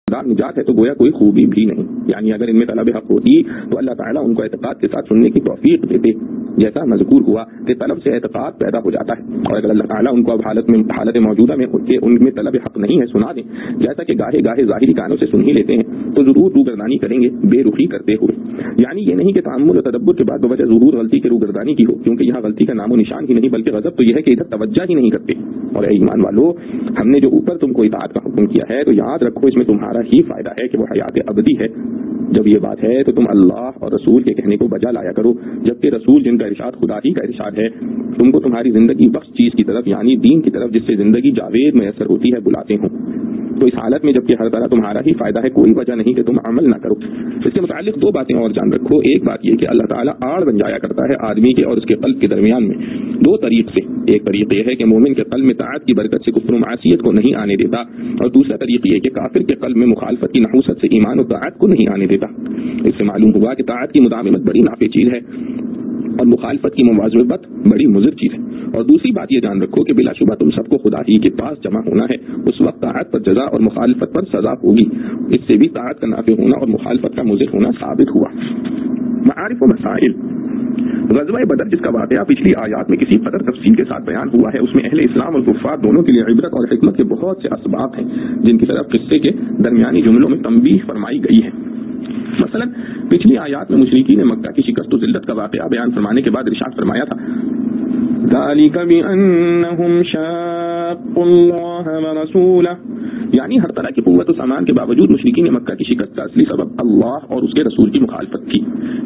نجات ہے تو گویا کوئی خوبی بھی نہیں. یعنی اگر ان میں طلب حق ہوتی تو اللہ تعالیٰ ان کو اعتقاد کے ساتھ سننے کی توفیق دیتے. جیسا مذکور ہوا کہ طلب سے اعتقاد پیدا ہو جاتا ہے، اور اگر اللہ تعالیٰ ان کو اب حالت موجودہ میں ان میں طلب حق نہیں ہے سنا دیں، جیسا کہ گاہے گاہے ظاہری کانوں سے سن ہی لیتے ہیں، تو ضرور روگردانی کریں گے بے رخی کرتے ہوئے. یعنی یہ نہیں کہ تأمل و تدبر کے بعد بوجہ ظہور غلطی کے روگردانی کی ہو، کیونکہ یہاں غلطی کا نام و نشان ہی نہیں، بلکہ غضب تو یہ ہے کہ ادھر توجہ ہی نہیں کرتے. اور اے ایمان والو، ہم نے جو اوپر تم کو اطاعت کا حکم کیا ہے تو یاد رکھو اس میں تمہارا ہی فائدہ ہے کہ وہ حیات ابدی ہے. جب یہ بات ہے تو تم اللہ اور رسول کے کہنے کو بجا لایا کرو، جبکہ رسول جن کا ارشاد خدا ہی کا ارشاد ہے تم کو تمہاری زندگی بخش چیز کی طرف یعنی دین کی طرف جس سے زندگی جاوید میسر ہوتی ہے بلاتے ہوں. تو اس حالت میں جبکہ ہر طرح تمہارا ہی فائدہ ہے، کوئی وجہ نہیں کہ تم عمل نہ کرو. اس کے متعلق دو باتیں اور جان رکھو. ایک بات یہ کہ اللہ تعالیٰ آڑ بن جایا کرتا ہے آدمی کے اور اس کے قلب کے درمیان میں دو طریق سے. ایک طریق یہ ہے کہ مومن کے قلب میں طاعت کی برکت سے کفر و معصیت کو نہیں آنے دیتا، اور دوسرا طریق یہ کہ کافر کے قلب میں مخالفت کی نحوست سے ایمان و طاعت کو نہیں آنے دیتا. اس سے معلوم ہوا کہ طاعت کی مداومت بڑی نافع چیز ہے اور مخالفت کی مواظبت بڑی مضر چیز ہے. اور دوسری بات یہ جان رکھو کہ بلا شبہ تم سب کو خدا ہی کے پاس جمع ہونا ہے. اس وقت طاعت پر جزا اور مخالفت پر سزا ہوگی. اس سے بھی طاعت کا نافع ہونا اور مخالفت کا مضر ہونا ثابت ہوا. معارف و مسائل. غزوہ بدر جس کا واقعہ پچھلی آیات میں کسی قدر تفصیل کے ساتھ بیان ہوا ہے، اس میں اہل اسلام اور کفار دونوں کے لیے عبرت اور حکمت کے بہت سے اسباب ہیں جن کی طرف قصے کے درمیانی جملوں میں تنبیہ فرمائی گئی ہے. مثلا پچھلی آیات میں مشرکین مکہ کی شکست و ذلت کا واقعہ بیان فرمانے کے بعد ارشاد فرمایا تھا ذالک بأنہم شاقوا اللہ ورسولہ، یعنی ہر طرح کی قوت و سامان کے باوجود مشرکین مکہ کی شکست کا اصلی سبب اللہ اور اس کے رسول کی مخالفت تھی.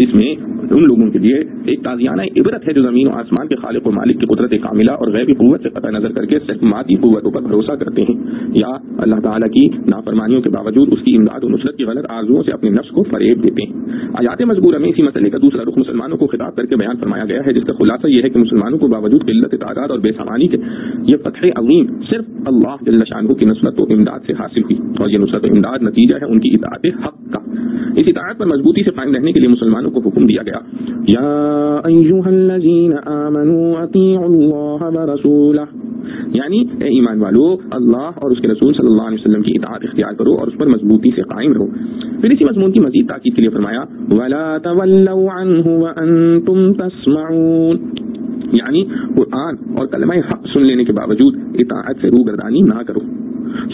اس میں ان لوگوں کے لیے ایک تازیانہ عبرت ہے جو زمین و آسمان کے خالق و مالک کی قدرت کاملہ اور غیبی قوت سے قطع نظر کر کے صرف مادی قوتوں پر بھروسہ کرتے ہیں، یا اللہ تعالیٰ کی نافرمانیوں کے باوجود اس کی امداد و نصرت کی غلط آرزوؤں سے اپنے نفس کو فریب دیتے ہیں. آیات مذکورہ میں اسی مسئلے کا دوسرا رخ مسلمانوں کو خطاب کر کے بیان فرمایا گیا ہے، جس کا خلاصہ یہ ہے کہ مسلمانوں کو باوجود قلت تعداد اور بے سامانی کے یہ فتح عظیم صرف اللہ جل شانہ کی نصرت و امداد سے حاصل ہوئی، اور یہ نصرت و امداد نتیجہ ہے ان کی اطاعت حق کا. اس اطاعت پر مضبوطی سے قائم رہنے کے لیے مسلمانوں کو حکم دیا گیا یا ایھا الذین آمنوا اطیعوا اللہ ورسولہ، یعنی اے ایمان والو اللہ اور اس کے رسول صلی اللہ علیہ وسلم کی اطاعت اختیار کرو اور اس پر مضبوطی سے قائم رہو. پھر اسی مضمون کی مزید تاکید کے لیے فرمایا ولا تولوا عنہ وانتم تسمعون، یعنی قرآن اور کلمہ حق سن لینے کے باوجود اطاعت سے روگردانی نہ کرو.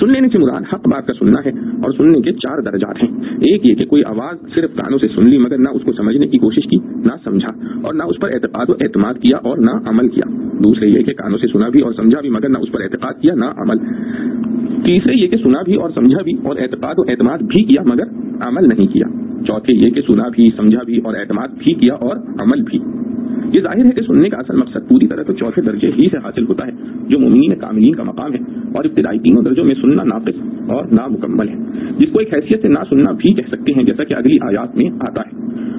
سن لینے سے مراد حق بات کا سننا ہے، اور سننے کے 4 درجات ہیں. ایک یہ کہ کوئی آواز صرف کانوں سے سن لی مگر نہ اس کو سمجھنے کی کوشش کی، نہ سمجھا، اور نہ اس پر اعتقاد و اعتماد کیا اور نہ عمل کیا. دوسرے یہ کہ کانوں سے سنا بھی اور سمجھا بھی مگر نہ اس پر اعتقاد کیا نہ عمل. تیسرے یہ کہ سنا بھی اور سمجھا بھی اور اعتقاد و اعتماد بھی کیا مگر عمل نہیں کیا. چوتھے یہ کہ سنا بھی سمجھا بھی اور اعتماد بھی کیا اور عمل بھی. یہ ظاہر ہے کہ سننے کا اصل مقصد پوری طرح تو چوتھے درجے ہی سے حاصل ہوتا ہے جو مومنین کاملین کا مقام ہے، اور ابتدائی تینوں درجوں میں سننا ناقص اور نامکمل ہے، جس کو ایک حیثیت سے نہ سننا بھی کہہ سکتے ہیں جیسا کہ اگلی آیات میں آتا ہے.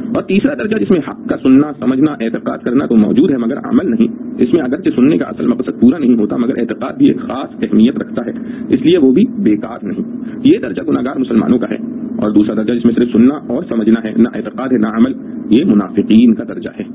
اور تیسرا درجہ جس میں حق کا سننا، سمجھنا، اعتقاد کرنا تو موجود ہے مگر عمل نہیں، اس میں اگرچہ سننے کا اصل مقصد پورا نہیں ہوتا مگر اعتقاد بھی ایک خاص اہمیت رکھتا ہے، اس لیے وہ بھی بیکار نہیں. یہ درجہ گناہگار مسلمانوں کا ہے. اور دوسرا درجہ جس میں صرف سننا اور سمجھنا ہے، نہ اعتقاد ہے نہ عمل، یہ منافقین کا درجہ ہے.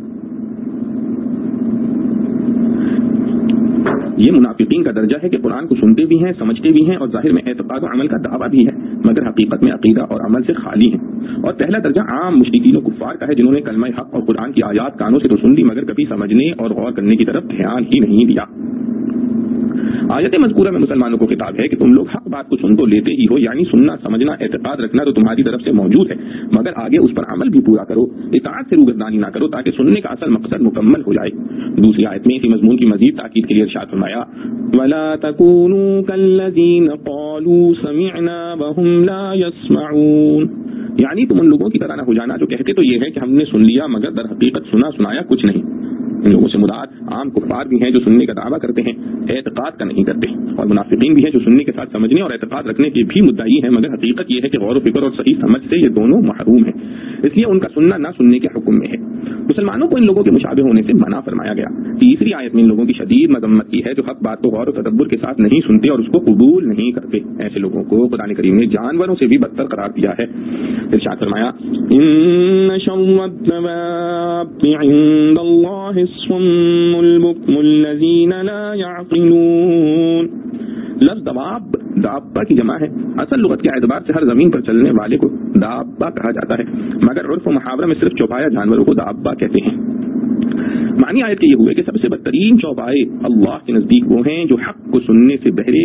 یہ منافقین کا درجہ ہے کہ قرآن کو سنتے بھی ہیں، سمجھتے بھی ہیں، اور ظاہر میں اعتقاد و عمل کا دعویٰ بھی ہے مگر حقیقت میں عقیدہ اور عمل سے خالی ہیں. اور پہلا درجہ عام مشرکین و کفار کا ہے جنہوں نے کلمہ حق اور قرآن کی آیات کانوں سے تو سن لی مگر کبھی سمجھنے اور غور کرنے کی طرف دھیان ہی نہیں دیا. آیت مذکورہ میں مسلمانوں کو خطاب ہے کہ تم لوگ حق بات کو سن تو لیتے ہی ہو، یعنی سننا، سمجھنا، اعتقاد رکھنا تو تمہاری طرف سے موجود ہے مگر آگے اس پر عمل بھی پورا کرو، اطاعت سے روگردانی نہ کرو تاکہ سننے کا اصل مقصد مکمل ہو جائے. دوسری آیت میں اسی مضمون کی مزید تاکید کے لیے ارشاد فرمایا ولا تكونوا كالذين قالوا سمعنا وهم لا يسمعون، یعنی تم ان لوگوں کی طرح نہ ہو جانا جو کہتے تو یہ ہے کہ ہم نے سن لیا مگر در حقیقت سنا سنایا کچھ نہیں. ان لوگوں سے مراد عام کفار بھی ہیں جو سننے کا دعویٰ کرتے ہیں، اعتقاد کا نہیں کرتے، اور منافقین بھی ہیں جو سننے کے ساتھ سمجھنے اور اعتقاد رکھنے کے بھی مدعی ہیں مگر حقیقت یہ ہے کہ غور و فکر اور صحیح سمجھ سے یہ دونوں محروم ہیں، اس لیے ان کا سننا نہ سننے کے حکم میں ہے. مسلمانوں کو ان لوگوں کے مشابہ ہونے سے منع فرمایا گیا. تیسری آیت میں ان لوگوں کی شدید مذمت کی ہے جو حق بات کو غور و تدبر کے ساتھ نہیں سنتے اور اس کو قبول نہیں کرتے. ایسے لوگوں کو قرآن کریم نے جانوروں سے بھی بدتر قرار دیا ہے. ارشاد فرمایا ان شر الدواب عند اللہ الصم البکم الذین لا يعقلون. لفظ دواب دابہ کی جمع ہے. اصل لغت کے اعتبار سے ہر زمین پر چلنے والے کو دابہ کہا جاتا ہے، مگر عرف و محاورہ میں صرف چوپایا جانوروں کو دابہ کہتے ہیں. معنی آیت کے یہ ہوئے کہ سب سے بدترین چوپائے اللہ کے نزدیک وہ ہیں جو حق کو سننے سے بہرے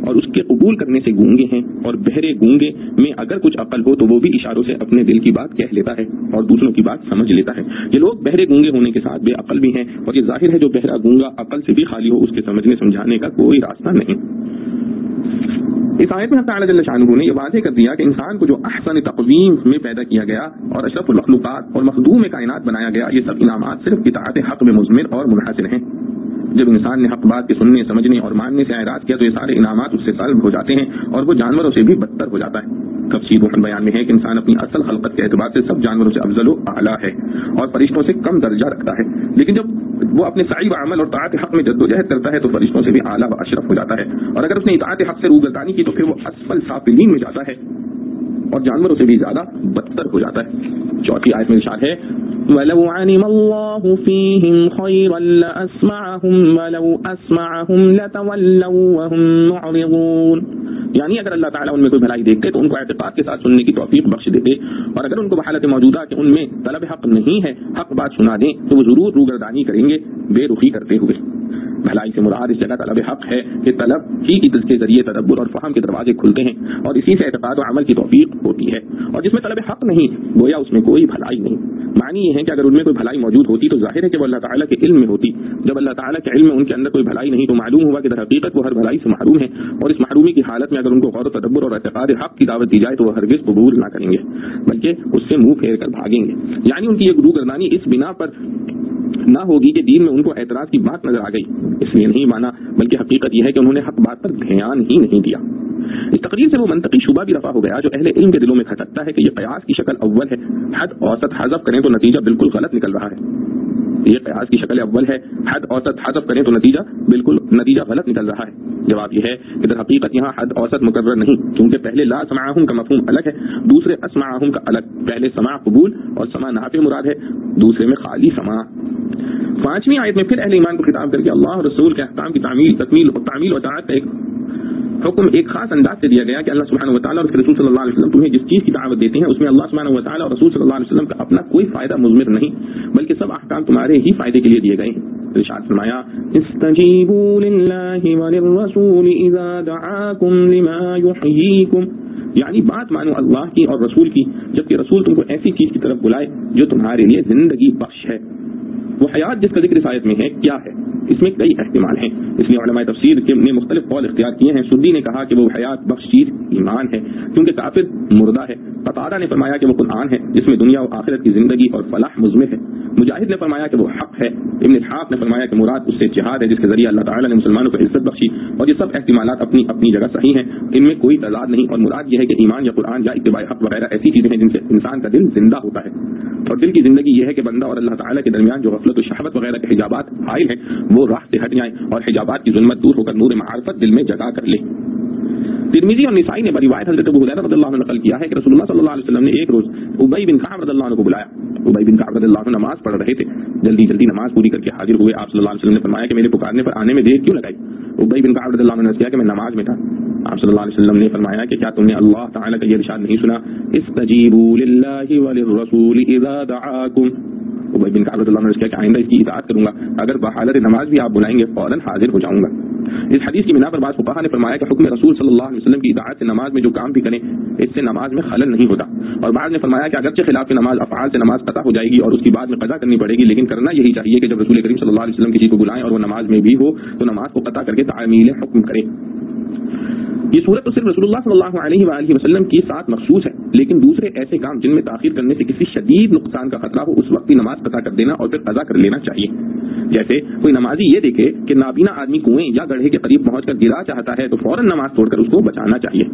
اور اس کے قبول کرنے سے گونگے ہیں، اور بہرے گونگے میں اگر کچھ عقل ہو تو وہ بھی اشاروں سے اپنے دل کی بات کہہ لیتا ہے اور دوسروں کی بات سمجھ لیتا ہے. یہ لوگ بہرے گونگے ہونے کے ساتھ بے عقل بھی ہیں، اور یہ ظاہر ہے جو بہرا گونگا عقل سے بھی خالی ہو اس کے سمجھنے سمجھانے کا کوئی راستہ نہیں. اس آیت میں اللہ جل شانہ نے یہ واضح کر دیا کہ انسان کو جو احسن تقویم میں پیدا کیا گیا اور اشرف المخلوقات اور مخدوم کائنات بنایا گیا، یہ سب انعامات صرف اطاعت حق میں مضمر اور منحصر ہیں. جب انسان نے حق بات کے سننے سمجھنے اور ماننے سے اعراض کیا تو یہ سارے انعامات اس سے سلب ہو جاتے ہیں اور وہ جانوروں سے بھی بدتر ہو جاتا ہے. تفسیر روح بیان میں ہے کہ انسان اپنی اصل خلقت کے اعتبار سے سب جانوروں سے افضل و اعلیٰ ہے اور فرشتوں سے کم درجہ رکھتا ہے، لیکن جب وہ اپنے سعی و عمل اور طاعت حق میں جدوجہد کرتا ہے تو فرشتوں سے بھی اعلیٰ و اشرف ہو جاتا ہے، اور اگر اس نے اطاعت حق سے روگردانی کی تو پھر وہ اسفل سافلین میں جاتا ہے اور جانوروں سے بھی زیادہ بدتر ہو جاتا ہے. چوتھی آیت میں ارشاد ہے وَلَوْ عَلِمَ اللَّهُ فِيهِمْ خَيْرًا لَأَسْمَعَهُمْ وَلَوْ أَسْمَعَهُمْ لَتَوَلَّوْا وَهُمْ مُعْرِضُونَ. یعنی اگر اللہ تعالیٰ ان میں کوئی بھلائی دیکھتے تو ان کو اعتقاد کے ساتھ سننے کی توفیق بخش دیتے، اور اگر ان کو بحالت موجودہ کہ ان میں طلب حق نہیں ہے حق بات سنا دیں تو وہ ضرور روگردانی کریں گے بے رخی کرتے ہوئے. بھلائی سے مراد اس جگہ طلب حق ہے کہ طلب ہی کے ذریعے تدبر اور فہم کے دروازے کھلتے ہیں اور اسی سے اعتقاد و عمل کی توفیق ہوتی ہے، اور جس میں طلب حق نہیں گویا اس میں کوئی بھلائی نہیں. معنی یہ ہے کہ اگر ان میں کوئی بھلائی موجود ہوتی تو ظاہر ہے کہ وہ اللہ تعالیٰ کے علم میں ہوتی. جب اللہ تعالیٰ کے علم میں ان کے اندر کوئی بھلائی نہیں تو معلوم ہوا کہ در حقیقت وہ ہر بھلائی سے محروم ہے، اور اس محرومی کی حالت میں اگر ان کو غور و تدبر اور اعتقاد حق کی دعوت دی جائے تو وہ ہرگز قبول نہ کریں گے بلکہ اس سے منہ پھیر کر بھاگیں گے. یعنی ان کی یہ روگردانی اس بنا پر نہ ہوگی کہ دین میں ان کو اعتراض کی بات نظر آ گئی اس لیے نہیں مانا، بلکہ حقیقت یہ ہے کہ انہوں نے حق بات پر دھیان ہی نہیں دیا. اس تقریر سے وہ منطقی شبہ بھی رفع ہو گیا جو اہل علم کے دلوں میں کھٹکتا ہے کہ یہ قیاس کی شکل اول ہے، حد اوسط حذف کریں تو نتیجہ بالکل غلط نکل رہا ہے. یہ قیاس کی شکل اول ہے، حد اوسط حذف کریں تو نتیجہ غلط نکل رہا ہے. جواب یہ ہے کہ در حقیقت یہاں حد اوسط مقرر نہیں، کیونکہ پہلے لا سمعہم کا مفہوم الگ ہے، دوسرے اسمعہم کا الگ. پہلے سماع قبول اور سماع نافع مراد ہے، دوسرے میں خالی سماع. پانچویں آیت میں پھر اہل ایمان کو خطاب کر کے اللہ اور رسول کے احکام کی تعمیل و اطاعت کا ایک حکم ایک خاص انداز سے دیا گیا کہ اللہ سبحانہ و تعالیٰ اور اس کے رسول صلی اللہ علیہ وسلم تمہیں جس چیز کی دعوت دیتے ہیں اس میں اللہ سبحانہ و تعالیٰ اور رسول صلی اللہ علیہ وسلم کا اپنا کوئی فائدہ مضمر نہیں، بلکہ سب احکام تمہارے ہی فائدے کے لیے دیے گئے ہیں. ارشاد فرمایا استجیبوا للہ وللرسول اذا دعاکم لما یحییکم، یعنی بات مانو اللہ کی اور رسول کی جبکہ رسول تم کو ایسی چیز کی طرف بلائے جو تمہارے لیے زندگی بخش ہے. وہ حیات جس کا ذکر اس آیت میں ہے کیا ہے؟ اس میں کئی احتمال ہیں، اس لیے علماء تفسیر نے مختلف قول اختیار کیے ہیں. سدی نے کہا کہ وہ حیات بخش چیز ایمان ہے کیونکہ کافر مردہ ہے. قتادہ نے فرمایا کہ وہ قرآن ہے جس میں دنیا و آخرت کی زندگی اور فلاح مضمر ہے. مجاہد نے فرمایا کہ وہ حق ہے. ابن اسحاق نے فرمایا کہ مراد اس سے جہاد ہے جس کے ذریعے اللہ تعالیٰ نے مسلمانوں کو عزت بخشی. اور یہ سب احتمالات اپنی اپنی جگہ صحیح ہیں، ان میں کوئی تضاد نہیں، اور مراد یہ ہے کہ ایمان یا قرآن یا اتباع حق وغیرہ ایسی چیزیں ہیں جن سے انسان کا دل زندہ ہوتا ہے. اور دل کی زندگی یہ ہے کہ بندہ اور اللہ تعالیٰ کے درمیان جو غفلت و شہوت وغیرہ کے حجابات حائل ہیں وہ راہ سے ہٹ جائیں اور حجابات کی ظلمت دور ہو کر نور معرفت دل میں جگا کر لے. ترمذی اور نسائی نے روایت حضرت ابو ہریرہ رضی اللہ عنہ نقل کیا ہے کہ رسول اللہ صلی اللہ علیہ وسلم نے ایک روز ابی بن کعب رضی اللہ عنہ کو بلایا. ابی بن کعب رضی اللہ عنہ نماز پڑھ رہے تھے، جلدی نماز پوری کر کے حاضر ہوئے. آپ صلی اللہ علیہ وسلم نے فرمایا کہ میرے پکارنے پر آنے میں دیر کیوں لگائی؟ ابی بن کعب رضی اللہ عنہ نے کہا کہ میں نماز میں تھا. آپ صلی اللہ علیہ وسلم نے فرمایا کہ کیا تم نے اللہ تعالی کا یہ ارشاد نہیں سنا استجیبوا للہ وللرسول اذا دعاکم؟ ابی بن کعب رضی اللہ عنہ نے کہا کہ آئندہ اس کی اطاعت کروں گا، اگر بحالت نماز بھی آپ بلائیں گے فوراً حاضر ہو جاؤں گا. اس حدیث کی بنا پر بعض فقہا نے فرمایا کہ حکم رسول صلی اللہ علیہ وسلم کی اطاعت سے نماز میں جو کام بھی کریں اس سے نماز میں خلل نہیں ہوتا. اور بعض نے فرمایا کہ اگرچہ خلاف نماز افعال سے نماز قطع ہو جائے گی اور اس کی بعد میں قضا کرنی پڑے گی، لیکن کرنا یہی چاہیے کہ جب رسول کریم صلی اللہ علیہ وسلم کسی کو بلائیں اور وہ نماز میں بھی ہو تو نماز کو قطع کر کے تعمیل حکم کرے. یہ صورت تو صرف رسول اللہ صلی اللہ علیہ وآلہ وسلم کی ساتھ مخصوص ہے، لیکن دوسرے ایسے کام جن میں تاخیر کرنے سے کسی شدید نقصان کا خطرہ ہو اس وقت بھی نماز قطع کر دینا اور پھر قضا کر لینا چاہیے. جیسے کوئی نمازی یہ دیکھے کہ نابینا آدمی کنویں یا گڑھے کے قریب پہنچ کر گرا چاہتا ہے تو فوراً نماز توڑ کر اس کو بچانا چاہیے.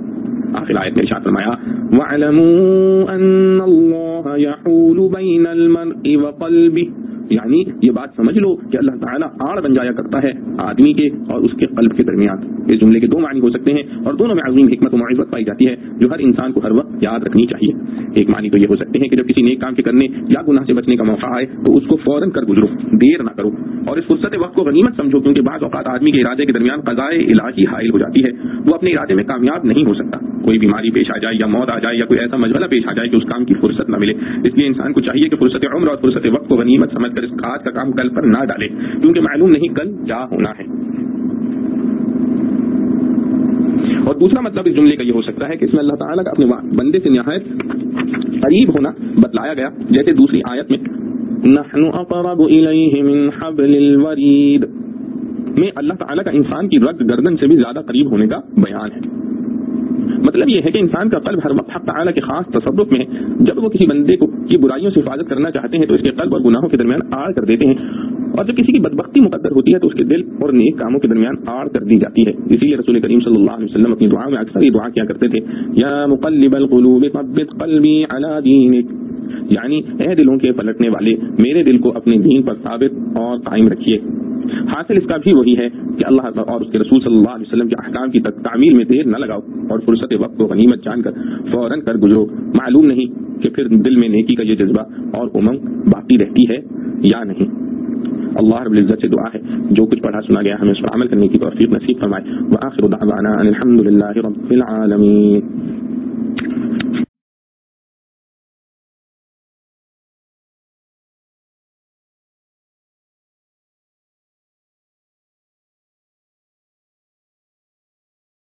آخر آیت میں ارشاد فرمایا وَاعْلَمُوا أَنَّ اللَّهَ يَحُولُ بَيْنَ الْمَرْءِ وَقَلْبِهِ یعنی یہ بات سمجھ لو کہ اللہ تعالیٰ آڑ بن جایا کرتا ہے آدمی کے اور اس کے قلب کے درمیان. اس جملے کے دو معنی ہو سکتے ہیں اور دونوں میں عظیم حکمت و معرفت پائی جاتی ہے جو ہر انسان کو ہر وقت یاد رکھنی چاہیے. ایک معنی تو یہ ہو سکتے ہیں کہ جب کسی نیک کام کے کرنے یا گناہ سے بچنے کا موقع آئے تو اس کو فوراً کر گزرو، دیر نہ کرو اور اس فرصت وقت کو غنیمت سمجھو، کیونکہ بعض اوقات آدمی کے ارادے کے درمیان قضائے الہی حائل ہو جاتی ہے، وہ اپنے ارادے میں کامیاب نہیں ہو سکتا. کوئی بیماری پیش آ جائے یا موت آ جائے یا کوئی ایسا مشغلہ پیش آ جائے کہ اس کام کی فرصت نہ ملے. اس لیے انسان کو چاہیے کہ فرصت عمر اور فرصت وقت کو غنیمت سمجھ کر اس آج کا کام کل پر نہ ڈالے، کیونکہ معلوم نہیں کل کیا ہونا ہے. اور دوسرا مطلب اس جملے کا یہ ہو سکتا ہے کہ اس میں اللہ تعالیٰ کا اپنے بندے سے نہایت قریب ہونا بتلایا گیا، جیسے دوسری آیت میں نحن اقرب الیہ من حبل الورید میں اللہ تعالیٰ کا انسان کی رگ گردن سے بھی زیادہ قریب ہونے کا بیان ہے. مطلب یہ ہے کہ انسان کا قلب ہر وقت حق تعالیٰ کے خاص تصرف میں ہے. جب وہ کسی بندے کو کی برائیوں سے حفاظت کرنا چاہتے ہیں تو اس کے قلب اور گناہوں کے درمیان آڑ کر دیتے ہیں، اور جب کسی کی بدبختی مقدر ہوتی ہے تو اس کے دل اور نیک کاموں کے درمیان آڑ کر دی جاتی ہے. اسی لیے رسول کریم صلی اللہ علیہ وسلم اپنی دعا میں اکثر یہ دعا کیا کرتے تھے، یا مقلب القلوب ثبت قلبی علی دینک، یعنی اے دلوں کے پلٹنے والے میرے دل کو اپنے دین پر ثابت اور قائم رکھیے. حاصل اس کا بھی وہی ہے کہ اللہ اور اس کے رسول صلی اللہ علیہ وسلم کے احکام کی تعمیل میں دیر نہ لگاؤ اور فرصت وقت کو غنیمت جان کر فوراً کر گزرو. معلوم نہیں کہ پھر دل میں نیکی کا یہ جذبہ اور امنگ باقی رہتی ہے یا نہیں. اللہ رب العزت سے دعا ہے جو کچھ پڑھا سنا گیا ہمیں اس پر عمل کرنے کی توفیق نصیب فرمائے. وآخر دعوانا ان الحمد للہ رب العالمین.